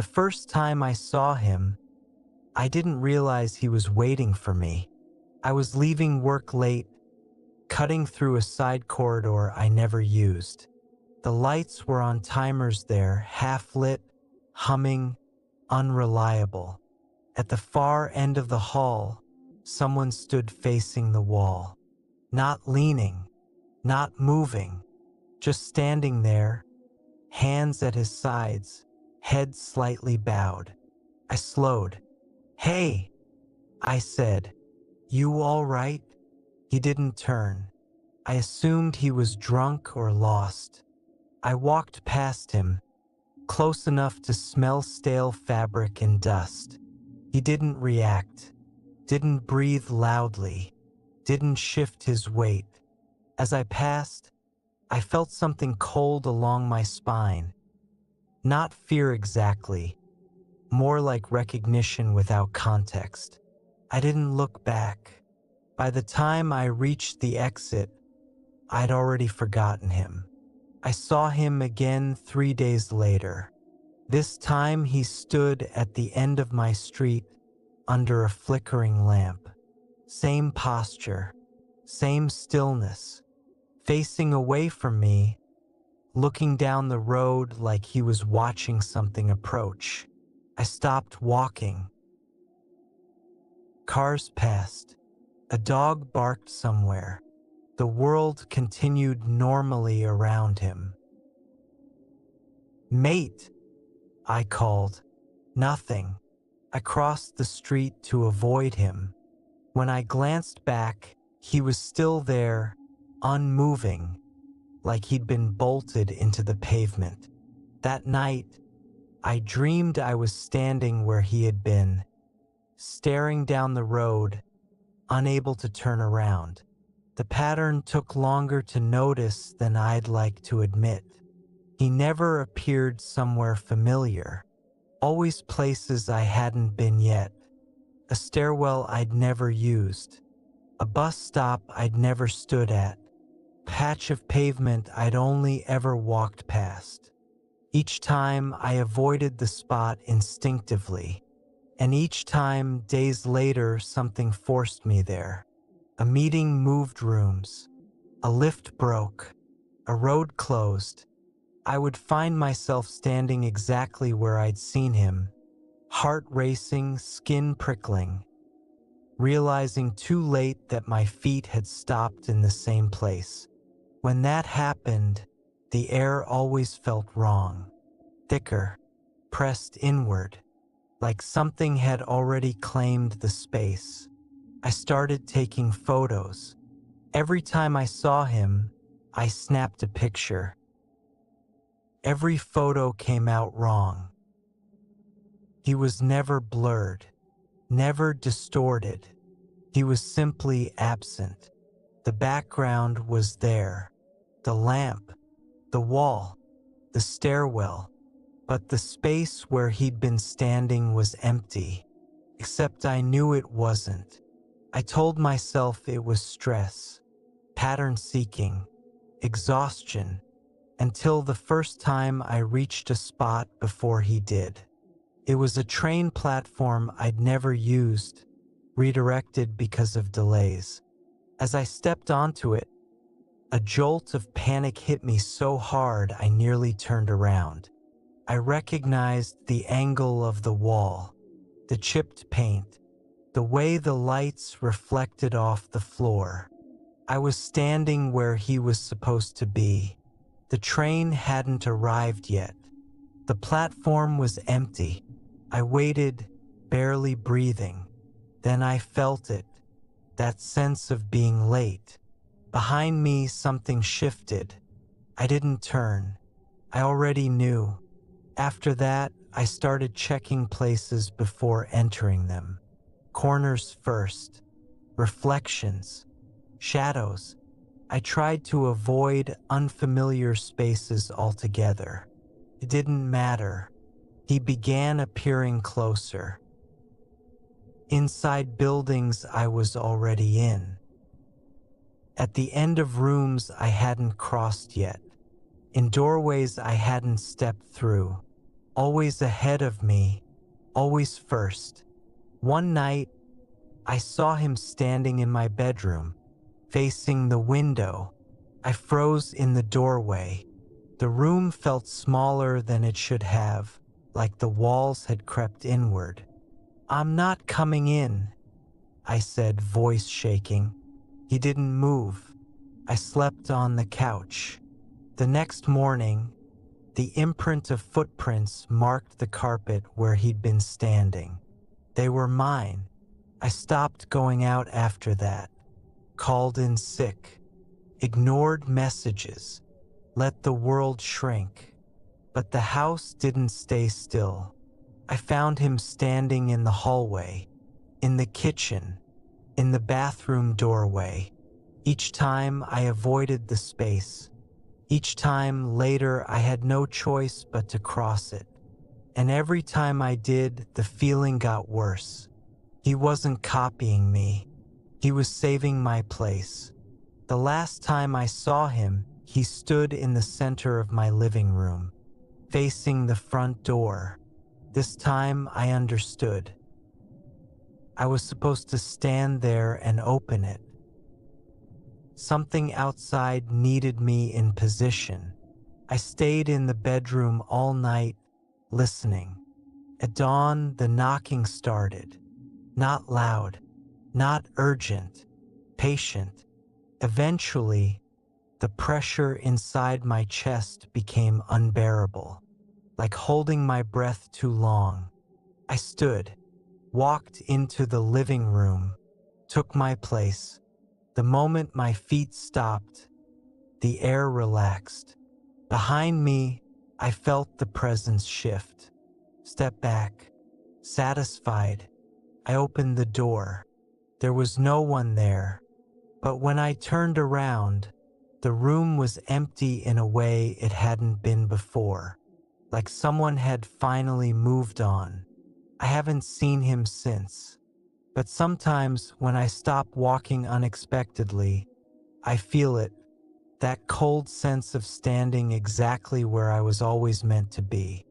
The first time I saw him, I didn't realize he was waiting for me. I was leaving work late, cutting through a side corridor I never used. The lights were on timers there, half-lit, humming, unreliable. At the far end of the hall, someone stood facing the wall. Not leaning, not moving, just standing there, hands at his sides, head slightly bowed. I slowed. "Hey," I said. "You all right?" He didn't turn. I assumed he was drunk or lost. I walked past him, close enough to smell stale fabric and dust. He didn't react, didn't breathe loudly, didn't shift his weight. As I passed, I felt something cold along my spine. Not fear exactly, more like recognition without context. I didn't look back. By the time I reached the exit, I'd already forgotten him. I saw him again 3 days later. This time he stood at the end of my street under a flickering lamp. Same posture, same stillness, facing away from me, looking down the road like he was watching something approach. I stopped walking. Cars passed. A dog barked somewhere. The world continued normally around him. "Mate," I called. Nothing. I crossed the street to avoid him. When I glanced back, he was still there, unmoving, like he'd been bolted into the pavement. That night, I dreamed I was standing where he had been, staring down the road, unable to turn around. The pattern took longer to notice than I'd like to admit. He never appeared somewhere familiar, always places I hadn't been yet. A stairwell I'd never used, a bus stop I'd never stood at, patch of pavement I'd only ever walked past. Each time I avoided the spot instinctively, and each time, days later, something forced me there. A meeting moved rooms, a lift broke, a road closed. I would find myself standing exactly where I'd seen him, heart racing, skin prickling, realizing too late that my feet had stopped in the same place. When that happened, the air always felt wrong, thicker, pressed inward, like something had already claimed the space. I started taking photos. Every time I saw him, I snapped a picture. Every photo came out wrong. He was never blurred, never distorted. He was simply absent. The background was there, the lamp, the wall, the stairwell, but the space where he'd been standing was empty, except I knew it wasn't. I told myself it was stress, pattern seeking, exhaustion, until the first time I reached a spot before he did. It was a train platform I'd never used, redirected because of delays. As I stepped onto it, a jolt of panic hit me so hard I nearly turned around. I recognized the angle of the wall, the chipped paint, the way the lights reflected off the floor. I was standing where he was supposed to be. The train hadn't arrived yet. The platform was empty. I waited, barely breathing. Then I felt it, that sense of being late. Behind me, something shifted. I didn't turn. I already knew. After that, I started checking places before entering them. Corners first, reflections, shadows. I tried to avoid unfamiliar spaces altogether. It didn't matter. He began appearing closer. Inside buildings I was already in. At the end of rooms I hadn't crossed yet. In doorways I hadn't stepped through. always ahead of me, always first. One night, I saw him standing in my bedroom, facing the window. I froze in the doorway. The room felt smaller than it should have, like the walls had crept inward. "I'm not coming in," I said, voice shaking. He didn't move. I slept on the couch. The next morning, the imprint of footprints marked the carpet where he'd been standing. They were mine. I stopped going out after that, called in sick, ignored messages, let the world shrink. But the house didn't stay still. I found him standing in the hallway, in the kitchen, in the bathroom doorway. Each time I avoided the space. Each time later I had no choice but to cross it. And every time I did, the feeling got worse. He wasn't copying me. He was saving my place. The last time I saw him, he stood in the center of my living room, facing the front door. This time I understood. I was supposed to stand there and open it. Something outside needed me in position. I stayed in the bedroom all night, listening. At dawn, the knocking started. Not loud, not urgent, patient. Eventually, the pressure inside my chest became unbearable, like holding my breath too long. I stood, walked into the living room, took my place. The moment my feet stopped, the air relaxed. Behind me, I felt the presence shift. Step back, satisfied. I opened the door. There was no one there. But when I turned around, the room was empty in a way it hadn't been before, like someone had finally moved on. I haven't seen him since. But sometimes when I stop walking unexpectedly, I feel it, that cold sense of standing exactly where I was always meant to be.